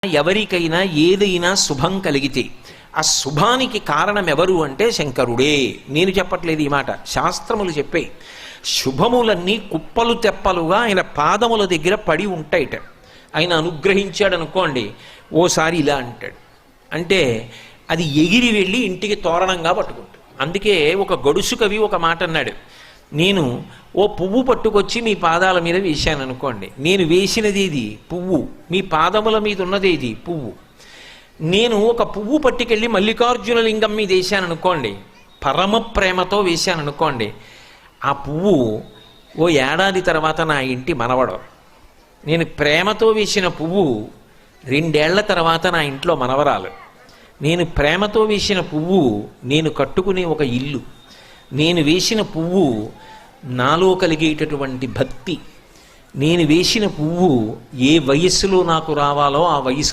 ఎవరికైనా ఏదైనా శుభం కలిగితే ఆ శుభానికి కారణం ఎవరు అంటే శంకరుడే. నేను చెప్పట్లేదు ఈ మాట, శాస్త్రములు చెప్పే. శుభములన్నీ కుప్పలు తెప్పలుగా ఆయన పాదముల దగ్గర పడి ఉంటాయిట. ఆయన అనుగ్రహించాడు అనుకోండి, ఓసారి ఇలా అంటాడు అంటే అది ఎగిరి వెళ్ళి ఇంటికి తోరణంగా పట్టుకుంటాడు. అందుకే ఒక గడుసు కవి ఒక మాట అన్నాడు, నేను ఓ పువ్వు పట్టుకొచ్చి మీ పాదాల మీద వేశాను అనుకోండి, నేను వేసినది ఇది పువ్వు, మీ పాదముల మీద ఉన్నది ఇది పువ్వు. నేను ఒక పువ్వు పట్టుకెళ్ళి మల్లికార్జున లింగం మీద వేశాను అనుకోండి, పరమ ప్రేమతో వేశాను అనుకోండి, ఆ పువ్వు ఓ ఏడాది తర్వాత నా ఇంటి మనవడు. నేను ప్రేమతో వేసిన పువ్వు 2 ఏళ్ల తర్వాత నా ఇంట్లో మనవరాలు. నేను ప్రేమతో వేసిన పువ్వు నేను కట్టుకునే ఒక ఇల్లు. నేను వేసిన పువ్వు నాలో కలిగేటటువంటి భక్తి. నేను వేసిన పువ్వు ఏ వయస్సులో నాకు రావాలో ఆ వయసు